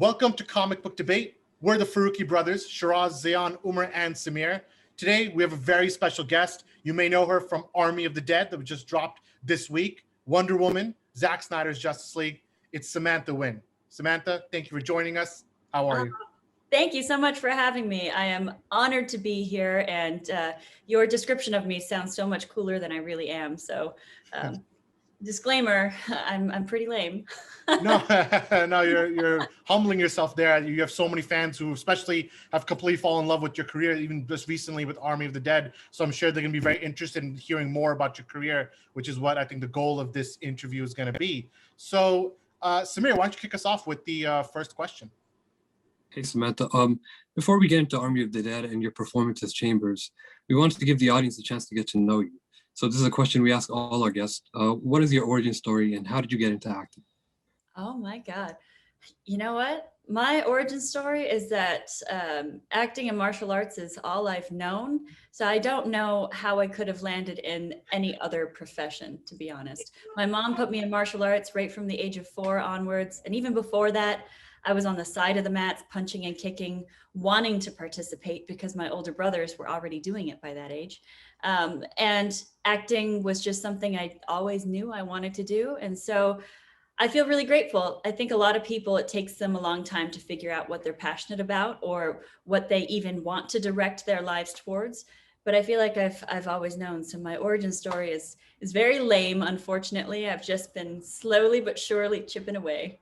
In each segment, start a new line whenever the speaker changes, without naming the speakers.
Welcome to Comic Book Debate. We're the Farooqi Brothers, Shiraz, Zayan, Umar, and Samir. Today, we have a very special guest. You may know her from Army of the Dead that was just dropped this week, Wonder Woman, Zack Snyder's Justice League. It's Samantha Win. Samantha, thank you for joining us. How are you?
Thank you so much for having me. I am honored to be here, and your description of me sounds so much cooler than I really am. So, disclaimer: I'm pretty lame.
No, no, you're humbling yourself there. You have so many fans who, especially, have completely fallen in love with your career, even just recently with Army of the Dead. So I'm sure they're going to be very interested in hearing more about your career, which is what I think the goal of this interview is going to be. So, Samir, why don't you kick us off with the first question?
Hey, Samantha. Before we get into Army of the Dead and your performance as Chambers, we wanted to give the audience a chance to get to know you. So this is a question we ask all our guests. What is your origin story and how did you get into acting?
Oh my God. You know what? My origin story is that acting and martial arts is all I've known. So I don't know how I could have landed in any other profession, to be honest. My mom put me in martial arts right from the age of 4 onwards. And even before that, I was on the side of the mats, punching and kicking, wanting to participate because my older brothers were already doing it by that age. And acting was just something I always knew I wanted to do. And so I feel really grateful. I think a lot of people, it takes them a long time to figure out what they're passionate about or what they even want to direct their lives towards. But I feel like I've always known. So my origin story is very lame, unfortunately. I've just been slowly but surely chipping away.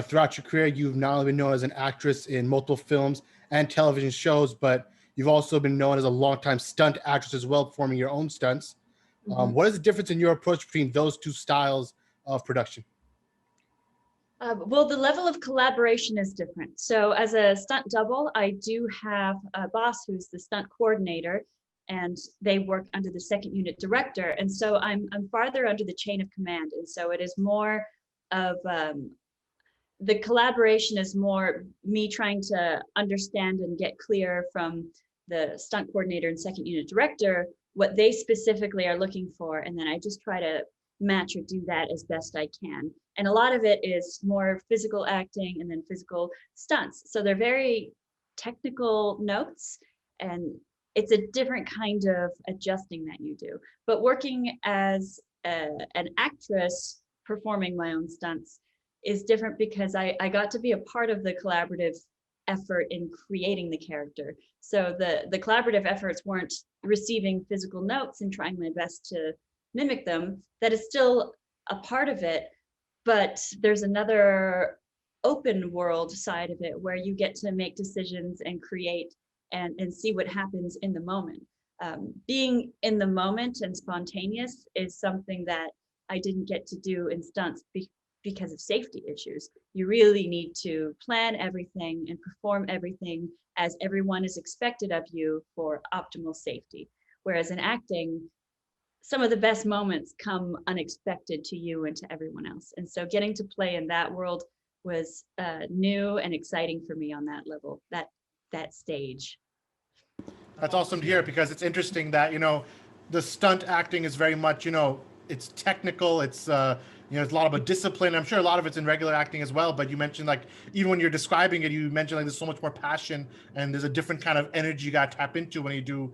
Throughout your career, you've not only been known as an actress in multiple films and television shows, but you've also been known as a longtime stunt actress as well, performing your own stunts. What is the difference in your approach between those two styles of production?
Well, the level of collaboration is different. So as a stunt double, I do have a boss who's the stunt coordinator, and they work under the second unit director. And so I'm farther under the chain of command. And so it is more of the collaboration is more me trying to understand and get clear from the stunt coordinator and second unit director what they specifically are looking for, and then I just try to match or do that as best I can. And a lot of it is more physical acting and then physical stunts. So they're very technical notes, and it's a different kind of adjusting that you do. But working as an actress performing my own stunts is different because I got to be a part of the collaborative effort in creating the character. So the collaborative efforts weren't receiving physical notes and trying my best to mimic them. That is still a part of it, but there's another open world side of it where you get to make decisions and create and see what happens in the moment. Being in the moment and spontaneous is something that I didn't get to do in stunts because of safety issues. You really need to plan everything and perform everything as everyone is expected of you for optimal safety. Whereas in acting, some of the best moments come unexpected to you and to everyone else. And so getting to play in that world was new and exciting for me on that level, that stage.
That's awesome to hear, because it's interesting that, the stunt acting is very much, it's technical, it's it's a lot about discipline. I'm sure a lot of it's in regular acting as well, but you mentioned, like, even when you're describing it, you mentioned like there's so much more passion and there's a different kind of energy you got to tap into when you do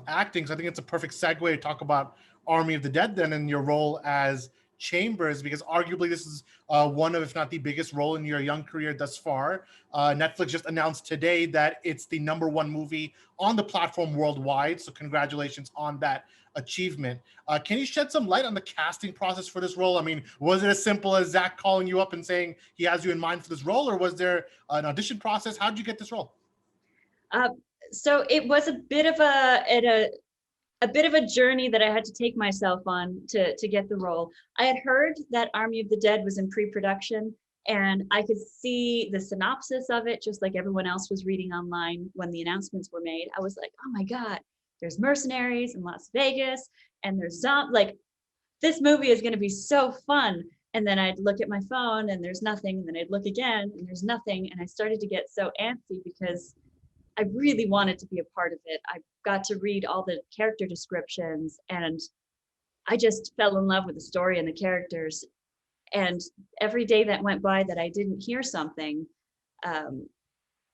acting. So I think it's a perfect segue to talk about Army of the Dead then, and your role as Chambers, because arguably this is one of, if not the biggest role in your young career thus far. Netflix just announced today that it's the #1 movie on the platform worldwide. So congratulations on that achievement. Can you shed some light on the casting process for this role? I mean, was it as simple as Zack calling you up and saying he has you in mind for this role, or was there an audition process? How did you get this role?
So it was a bit of a journey that I had to take myself on to get the role. I had heard that Army of the Dead was in pre-production, and I could see the synopsis of it, just like everyone else was reading online when the announcements were made. I was like, oh my God, there's mercenaries in Las Vegas, and there's like, this movie is going to be so fun. And then I'd look at my phone and there's nothing, and then I'd look again and there's nothing. And I started to get so antsy because I really wanted to be a part of it. I got to read all the character descriptions, and I just fell in love with the story and the characters. And every day that went by that I didn't hear something,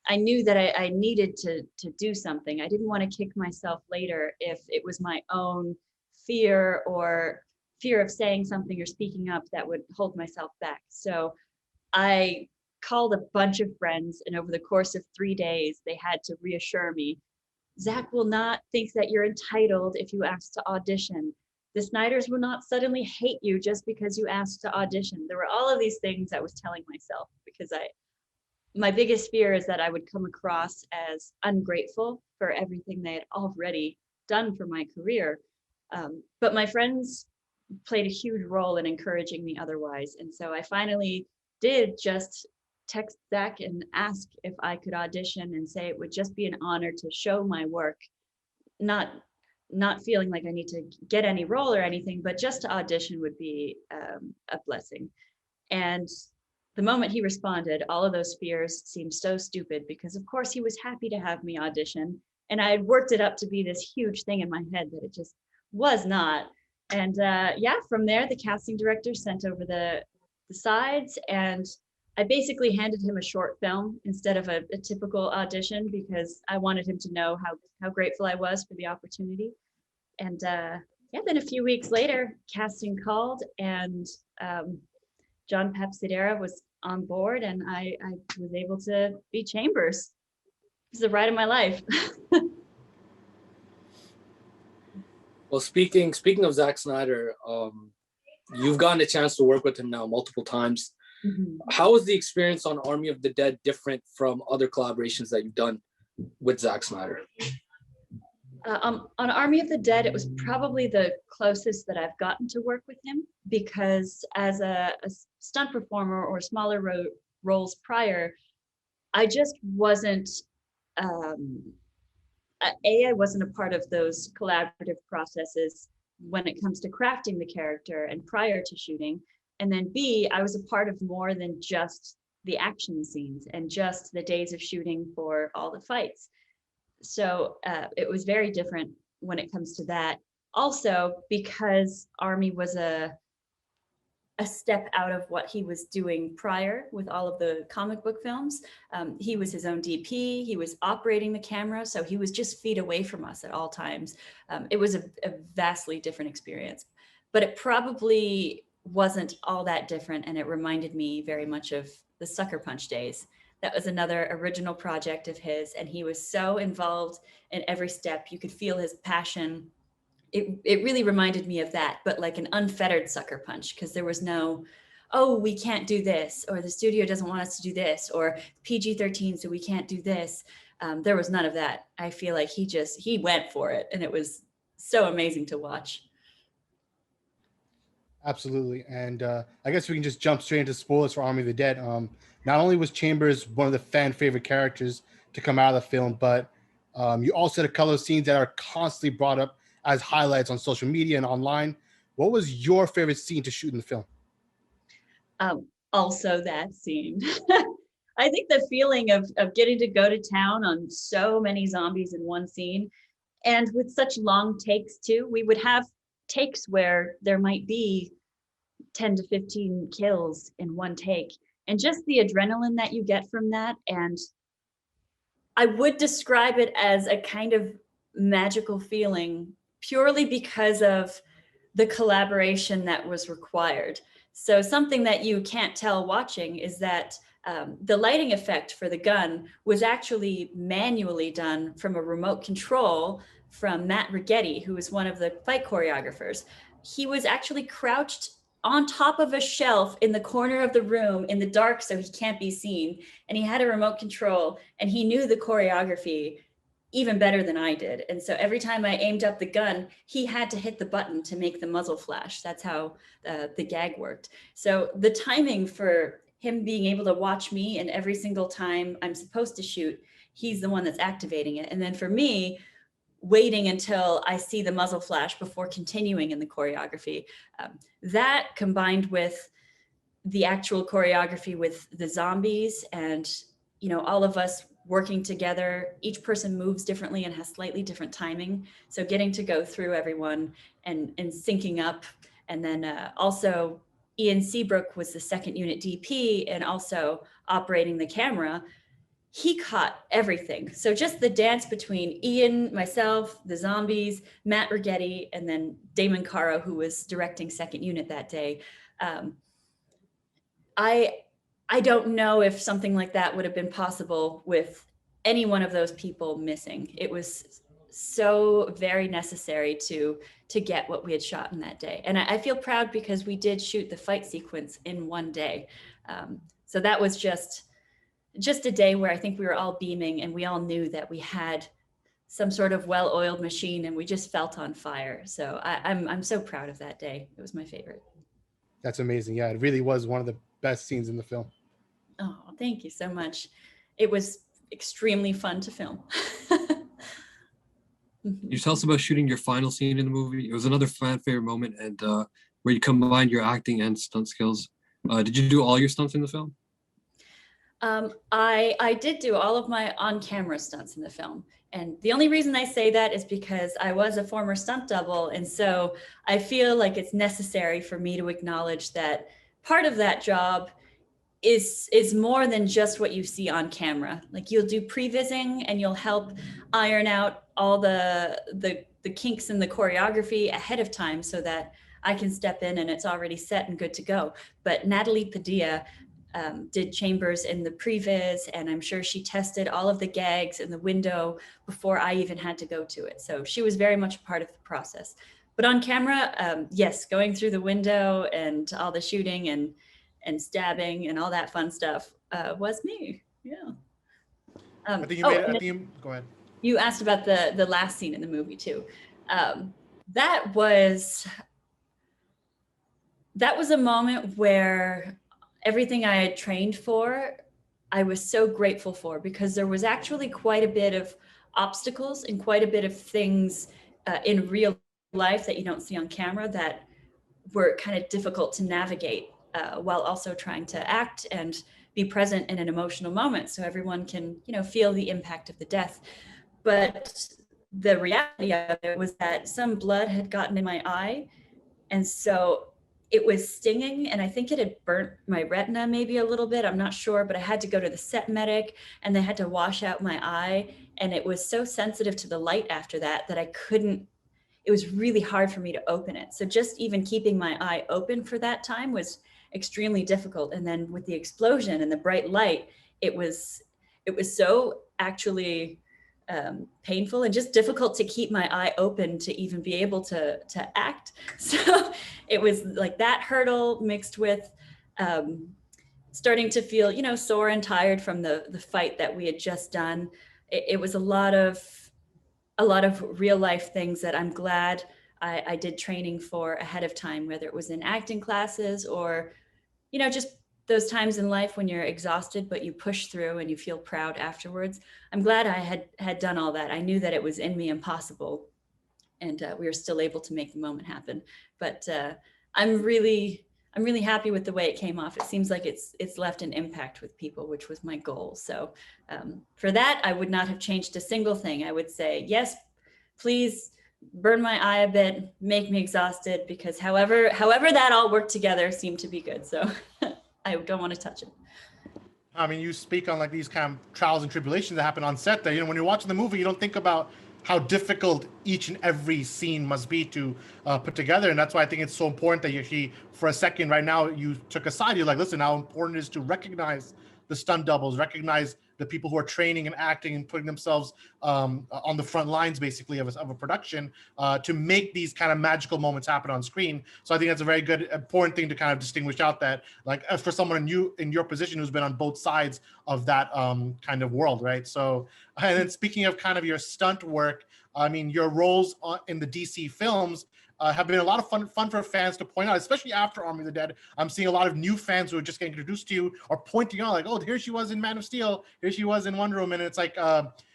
I knew that I needed to do something. I didn't want to kick myself later if it was my own fear or fear of saying something or speaking up that would hold myself back. So I called a bunch of friends, and over the course of 3 days, they had to reassure me, Zack will not think that you're entitled if you ask to audition. The Snyders will not suddenly hate you just because you asked to audition. There were all of these things I was telling myself because my biggest fear is that I would come across as ungrateful for everything they had already done for my career. But my friends played a huge role in encouraging me otherwise. And so I finally did just text Zack and ask if I could audition and say it would just be an honor to show my work, not feeling like I need to get any role or anything, but just to audition would be a blessing. And the moment he responded, all of those fears seemed so stupid because of course he was happy to have me audition. And I had worked it up to be this huge thing in my head that it just was not. And yeah, from there, the casting director sent over the sides, and I basically handed him a short film instead of a typical audition because I wanted him to know how grateful I was for the opportunity. And yeah, then a few weeks later, casting called, and John Papsidera was on board, and I was able to be Chambers. It was the ride of my life.
Well, speaking of Zack Snyder, you've gotten a chance to work with him now multiple times.
Mhm.
How is the experience on Army of the Dead different from other collaborations that you've done with Zack Snyder?
On Army of the Dead, it was probably the closest that I've gotten to work with him because as a stunt performer or smaller roles prior, I just wasn't, I wasn't a part of those collaborative processes when it comes to crafting the character and prior to shooting. And then B, I was a part of more than just the action scenes and just the days of shooting for all the fights. So it was very different when it comes to that. Also, because Army was a step out of what he was doing prior with all of the comic book films. He was his own DP, he was operating the camera, so he was just feet away from us at all times. It was a vastly different experience, but it probably wasn't all that different, and it reminded me very much of the Sucker Punch days. That was another original project of his, and he was so involved in every step. You could feel his passion. It really reminded me of that, but like an unfettered Sucker Punch, because there was no, oh, we can't do this, or the studio doesn't want us to do this, or PG-13, so we can't do this. There was none of that. I feel like he went for it, and it was so amazing to watch.
Absolutely. And I guess we can just jump straight into spoilers for Army of the Dead. Not only was Chambers one of the fan favorite characters to come out of the film, but you also had a couple of scenes that are constantly brought up as highlights on social media and online. What was your favorite scene to shoot in the film?
Also that scene. I think the feeling of getting to go to town on so many zombies in one scene, and with such long takes too. We would have takes where there might be 10 to 15 kills in one take, and just the adrenaline that you get from that. And I would describe it as a kind of magical feeling purely because of the collaboration that was required. So something that you can't tell watching is that the lighting effect for the gun was actually manually done from a remote control from Matt Rigetti, who was one of the fight choreographers. He was actually crouched on top of a shelf in the corner of the room in the dark so he can't be seen. And he had a remote control, and he knew the choreography even better than I did. And so every time I aimed up the gun, he had to hit the button to make the muzzle flash. That's how the gag worked. So the timing for him being able to watch me, and every single time I'm supposed to shoot, he's the one that's activating it. And then for me, waiting until I see the muzzle flash before continuing in the choreography. That combined with the actual choreography with the zombies and, you know, all of us working together, each person moves differently and has slightly different timing. So getting to go through everyone and syncing up, and then also Ian Seabrook was the second unit DP and also operating the camera, he caught everything. So just the dance between Ian, myself, the zombies, Matt Rigetti, and then Damon Caro, who was directing second unit that day. I don't know if something like that would have been possible with any one of those people missing. It was so very necessary to get what we had shot in that day. And I feel proud because we did shoot the fight sequence in one day. So that was just a day where I think we were all beaming and we all knew that we had some sort of well-oiled machine and we just felt on fire. So I'm so proud of that day. It was my favorite.
That's amazing. Yeah, it really was one of the best scenes in the film.
Oh, thank you so much. It was extremely fun to film.
Can you tell us about shooting your final scene in the movie? It was another fan favorite moment, and where you combined your acting and stunt skills. Did you do all your stunts in the film?
I did do all of my on-camera stunts in the film. And the only reason I say that is because I was a former stunt double. And so I feel like it's necessary for me to acknowledge that part of that job is more than just what you see on camera. Like you'll do prevising and you'll help iron out all the kinks in the choreography ahead of time so that I can step in and it's already set and good to go. But Natalie Padilla did chambers in the previs, and I'm sure she tested all of the gags in the window before I even had to go to it. So she was very much a part of the process. But on camera, yes, going through the window and all the shooting and stabbing and all that fun stuff was me. Yeah.
I think you made it. Go ahead.
You asked about the last scene in the movie too. That was a moment where everything I had trained for, I was so grateful for, because there was actually quite a bit of obstacles and quite a bit of things in real life that you don't see on camera that were kind of difficult to navigate while also trying to act and be present in an emotional moment so everyone can, feel the impact of the death. But the reality of it was that some blood had gotten in my eye, and so it was stinging, and I think it had burnt my retina maybe a little bit. I'm not sure, but I had to go to the set medic and they had to wash out my eye. And it was so sensitive to the light after that I couldn't, it was really hard for me to open it. So just even keeping my eye open for that time was extremely difficult. And then with the explosion and the bright light, it was so actually painful and just difficult to keep my eye open to even be able to act. So it was like that hurdle mixed with starting to feel, sore and tired from the fight that we had just done. It was a lot of real life things that I'm glad I did training for ahead of time, whether it was in acting classes or, just those times in life when you're exhausted, but you push through and you feel proud afterwards. I'm glad I had done all that. I knew that it was in me and possible, and we were still able to make the moment happen. But I'm really happy with the way it came off. It seems like it's left an impact with people, which was my goal. So for that, I would not have changed a single thing. I would say, yes, please burn my eye a bit, make me exhausted, because however that all worked together seemed to be good. So I don't want to touch it.
I mean, you speak on like these kind of trials and tribulations that happen on set that, when you're watching the movie, you don't think about how difficult each and every scene must be to put together. And that's why I think it's so important that you actually, for a second right now, you took a side. You're like, listen, how important it is to recognize the stunt doubles, recognize the people who are training and acting and putting themselves on the front lines, basically, of a production to make these kind of magical moments happen on screen. So I think that's a very good, important thing to kind of distinguish out, that like for someone in your position who's been on both sides of that kind of world, right? So, and then speaking of kind of your stunt work, I mean, your roles in the DC films have been a lot of fun for fans to point out, especially after Army of the Dead. I'm seeing a lot of new fans who are just getting introduced to you or pointing out like, oh, here she was in Man of Steel, here she was in Wonder Woman. And it's like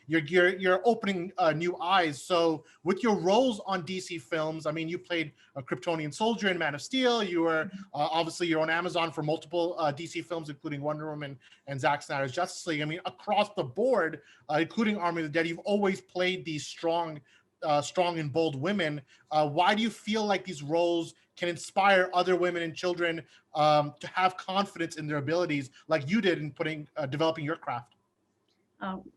you're opening new eyes. So with your roles on DC films, I mean, you played a Kryptonian soldier in Man of Steel. You were obviously you're on Amazon for multiple DC films, including Wonder Woman and Zack Snyder's Justice League. I mean, across the board, including Army of the Dead, you've always played these strong and bold women. Why do you feel like these roles can inspire other women and children to have confidence in their abilities, like you did in developing your craft?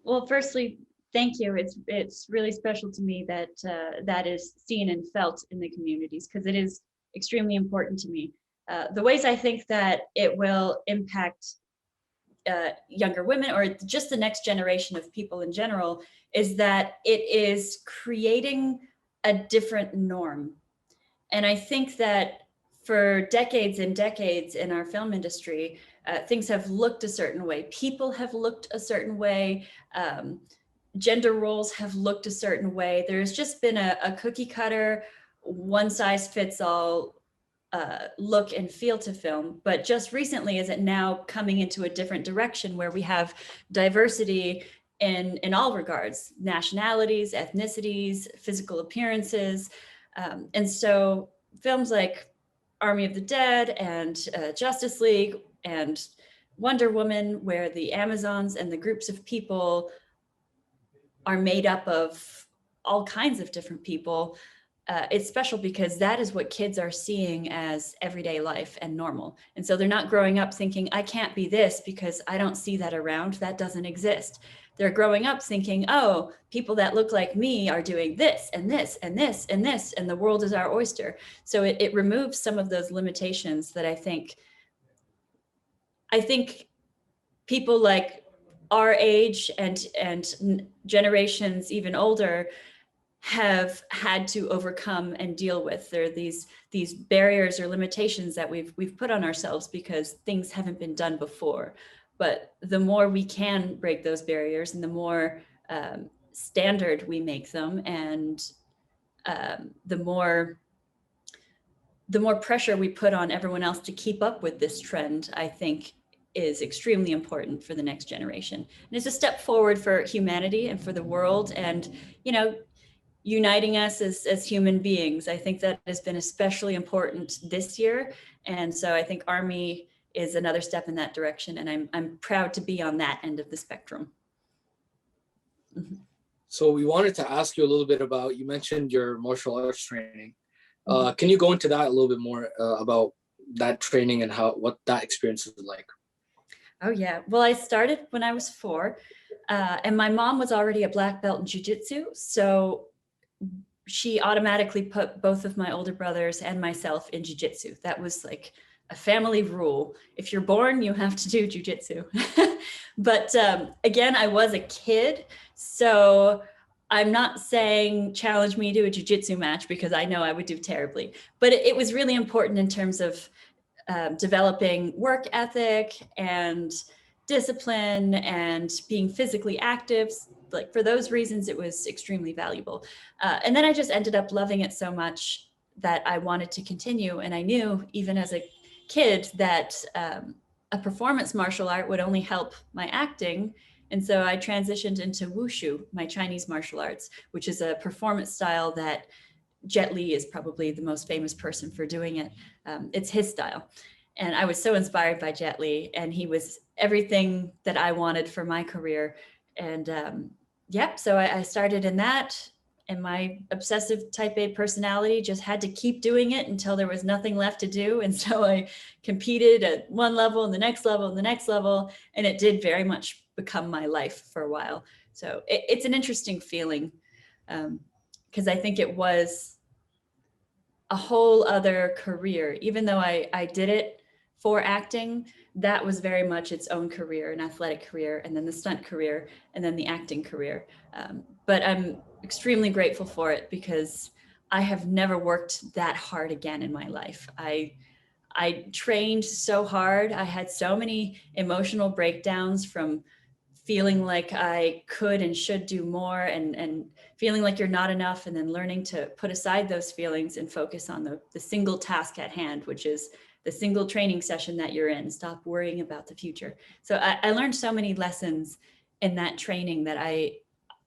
Well, firstly, thank you. It's really special to me that that is seen and felt in the communities, because it is extremely important to me. The ways I think that it will impact younger women, or just the next generation of people in general, is that it is creating a different norm. And I think that for decades and decades in our film industry, things have looked a certain way. People have looked a certain way. Gender roles have looked a certain way. There's just been a cookie cutter, one size fits all look and feel to film. But just recently is it now coming into a different direction, where we have diversity in all regards: nationalities, ethnicities, physical appearances. And so films like Army of the Dead and Justice League and Wonder Woman, where the Amazons and the groups of people are made up of all kinds of different people, it's special because that is what kids are seeing as everyday life and normal. And so they're not growing up thinking, I can't be this because I don't see that around, that doesn't exist. They're growing up thinking, oh, people that look like me are doing this and this and this and this, and the world is our oyster. So it removes some of those limitations that I think people like our age and generations even older have had to overcome and deal with. There are these barriers or limitations that we've put on ourselves because things haven't been done before. But the more we can break those barriers, and the more standard we make them, and the more pressure we put on everyone else to keep up with this trend, I think is extremely important for the next generation. And it's a step forward for humanity and for the world, and, you know, uniting us as human beings. I think that has been especially important this year. And so I think Army is another step in that direction. And I'm proud to be on that end of the spectrum. Mm-hmm.
So we wanted to ask you a little bit about, you mentioned your martial arts training. Can you go into that a little bit more about that training and what that experience was like?
Oh yeah, well, I started when I was 4, and my mom was already a black belt in jiu-jitsu. So she automatically put both of my older brothers and myself in jiu-jitsu. That was like a family rule. If you're born, you have to do jiu-jitsu. But again, I was a kid, so I'm not saying challenge me to a jiu-jitsu match, because I know I would do terribly. But it was really important in terms of developing work ethic and discipline and being physically active. Like, for those reasons, it was extremely valuable. And then I just ended up loving it so much that I wanted to continue. And I knew, even as a kid, that a performance martial art would only help my acting. And so I transitioned into wushu, my Chinese martial arts, which is a performance style that Jet Li is probably the most famous person for doing it. It's his style. And I was so inspired by Jet Li, and he was everything that I wanted for my career. And so I started in that, and my obsessive type A personality just had to keep doing it until there was nothing left to do. And so I competed at one level and the next level and the next level, and it did very much become my life for a while. So it's an interesting feeling, because I think it was a whole other career. Even though I did it for acting, that was very much its own career, an athletic career, and then the stunt career, and then the acting career. But I'm extremely grateful for it, because I have never worked that hard again in my life. I trained so hard. I had so many emotional breakdowns from feeling like I could and should do more, and feeling like you're not enough, and then learning to put aside those feelings and focus on the single task at hand, which is the single training session that you're in. Stop worrying about the future. So I learned so many lessons in that training that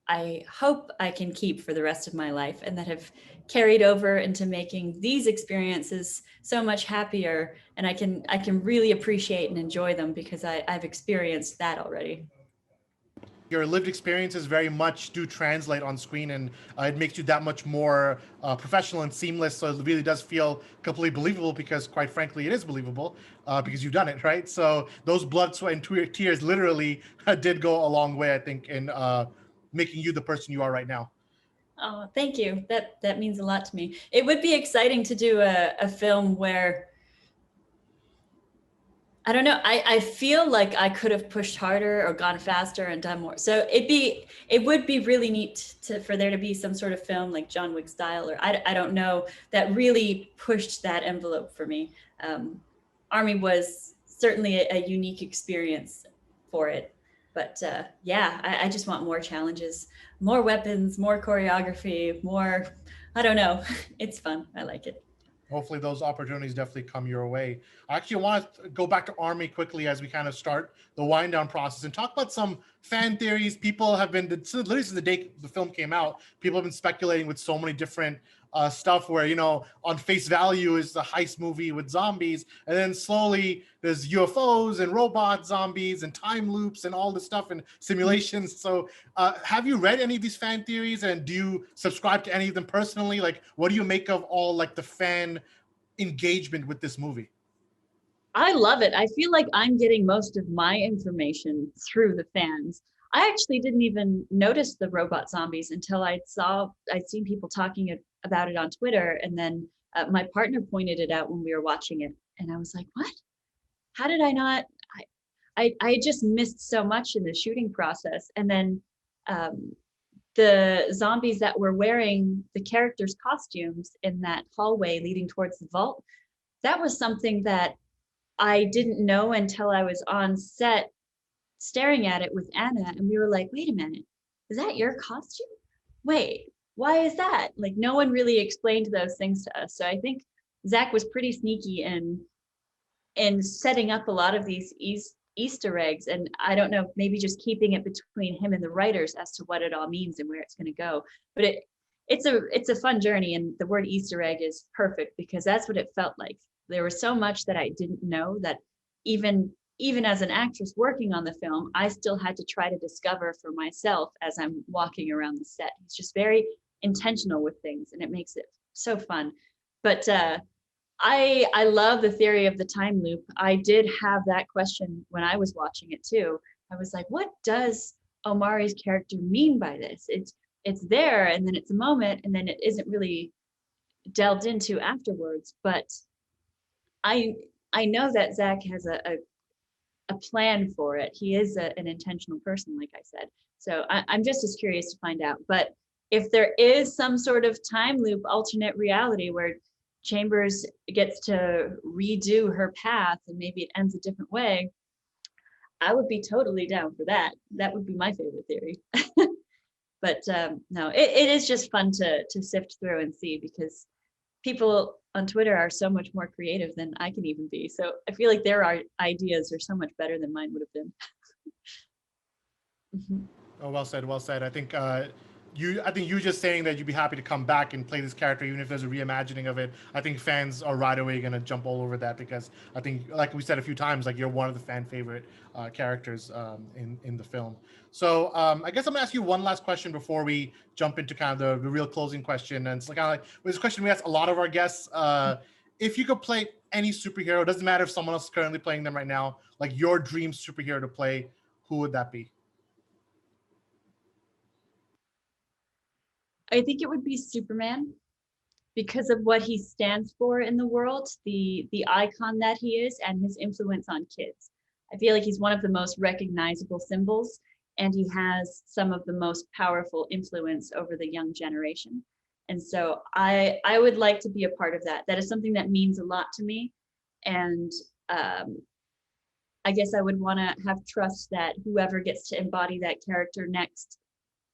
I hope I can keep for the rest of my life, and that have carried over into making these experiences so much happier. And I can really appreciate and enjoy them, because I've experienced that already.
your lived experiences very much do translate on screen, and it makes you that much more professional and seamless. So it really does feel completely believable, because quite frankly, it is believable because you've done it, right? So those blood, sweat, and tears literally did go a long way, I think, in making you the person you are right now.
Oh, thank you. That means a lot to me. It would be exciting to do a film where, I don't know, I feel like I could have pushed harder or gone faster and done more. So it would be really neat for there to be some sort of film like John Wick style, or I don't know, that really pushed that envelope for me. Army was certainly a unique experience for it. But yeah, I just want more challenges, more weapons, more choreography, more, I don't know. It's fun. I like it.
Hopefully those opportunities definitely come your way. I actually want to go back to Army quickly as we kind of start the wind down process and talk about some fan theories. People have been, literally since the day the film came out, people have been speculating with so many different stuff where, on face value is the heist movie with zombies, and then slowly there's UFOs and robot zombies and time loops and all this stuff and simulations. So have you read any of these fan theories, and do you subscribe to any of them personally? Like, what do you make of all like the fan engagement with this movie?
I love it. I feel like I'm getting most of my information through the fans. I actually didn't even notice the robot zombies until I'd seen people talking about it on Twitter, and then my partner pointed it out when we were watching it, and I was like, "What? How did I not?" I just missed so much in the shooting process, and then the zombies that were wearing the characters' costumes in that hallway leading towards the vault, that was something that I didn't know until I was on set staring at it with Anna, and we were like, wait a minute, is that your costume? Wait, why is that? Like, no one really explained those things to us. So I think Zack was pretty sneaky in setting up a lot of these Easter eggs. And I don't know, maybe just keeping it between him and the writers as to what it all means and where it's going to go. But it's a fun journey, and the word Easter egg is perfect because that's what it felt like. There was so much that I didn't know that even as an actress working on the film, I still had to try to discover for myself as I'm walking around the set. It's just very intentional with things, and it makes it so fun. But I love the theory of the time loop. I did have that question when I was watching it too. I was like, what does Omari's character mean by this? It's there, and then it's a moment, and then it isn't really delved into afterwards. But I know that Zack has a plan for it. He is an intentional person, like I said. So I'm just as curious to find out. But if there is some sort of time loop, alternate reality where Chambers gets to redo her path and maybe it ends a different way, I would be totally down for that. That would be my favorite theory. But no, it is just fun to sift through and see, because people on Twitter are so much more creative than I can even be. So I feel like their ideas are so much better than mine would have been.
Oh, well said, well said. I think you just saying that you'd be happy to come back and play this character, even if there's a reimagining of it. I think fans are right away going to jump all over that, because I think, like we said a few times, like, you're one of the fan favorite characters in the film. So I guess I'm gonna ask you one last question before we jump into kind of the real closing question. And it's kind of like this question we ask a lot of our guests. If you could play any superhero, it doesn't matter if someone else is currently playing them right now, like your dream superhero to play, who would that be?
I think it would be Superman, because of what he stands for in the world, the icon that he is, and his influence on kids. I feel like he's one of the most recognizable symbols, and he has some of the most powerful influence over the young generation. And so I would like to be a part of that. That is something that means a lot to me. And I guess I would want to have trust that whoever gets to embody that character next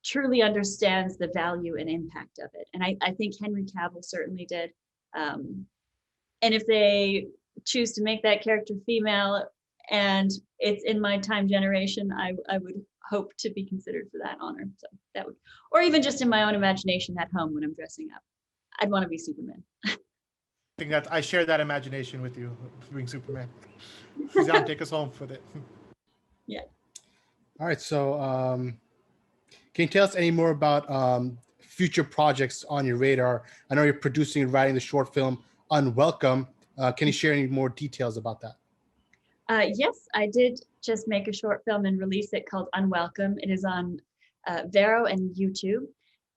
truly understands the value and impact of it. And I think Henry Cavill certainly did. And if they choose to make that character female and it's in my time generation, I would hope to be considered for that honor. So that would, or even just in my own imagination at home when I'm dressing up, I'd want to be Superman.
I think that I share that imagination with you, being Superman. Please, take us home with it.
Yeah.
All right. So can you tell us any more about future projects on your radar? I know you're producing and writing the short film Unwelcome. Can you share any more details about that?
Yes, I did just make a short film and release it called Unwelcome. It is on Vero and YouTube.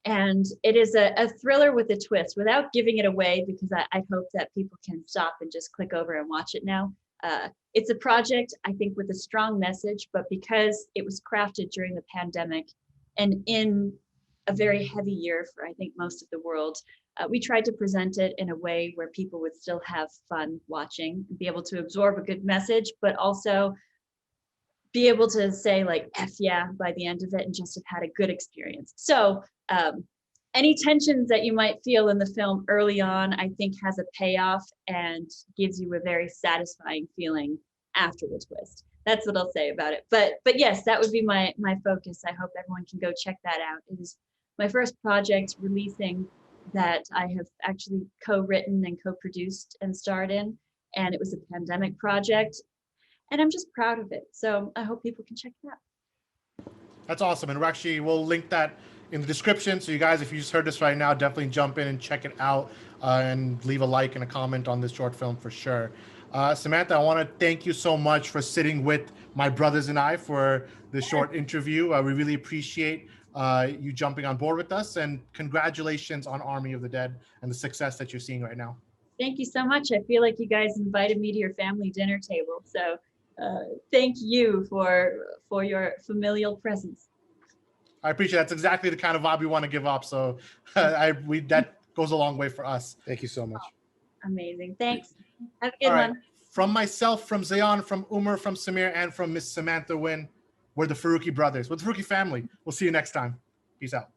And it is a thriller with a twist without giving it away, because I hope that people can stop and just click over and watch it now. It's a project, I think, with a strong message, but because it was crafted during the pandemic and in a very heavy year for, I think, most of the world, we tried to present it in a way where people would still have fun watching and be able to absorb a good message, but also be able to say like F yeah by the end of it and just have had a good experience. So any tensions that you might feel in the film early on, I think has a payoff and gives you a very satisfying feeling after the twist. That's what I'll say about it. But yes, that would be my focus. I hope everyone can go check that out. It is my first project releasing that I have actually co-written and co-produced and starred in. And it was a pandemic project. And I'm just proud of it. So I hope people can check it out.
That's awesome. And we'll link that in the description. So you guys, if you just heard this right now, definitely jump in and check it out and leave a like and a comment on this short film for sure. Samantha, I want to thank you so much for sitting with my brothers and I for this short interview. We really appreciate you jumping on board with us, and congratulations on Army of the Dead and the success that you're seeing right now.
Thank you so much. I feel like you guys invited me to your family dinner table. So thank you for your familial presence.
I appreciate it. That's exactly the kind of vibe we want to give up. So that goes a long way for us. Thank you so much.
Amazing. Thanks. Have a good one.
From myself, from Zayan, from Umar, from Samir, and from Miss Samantha Win, we're the Farooqi Brothers. We're the Farooqi family. We'll see you next time. Peace out.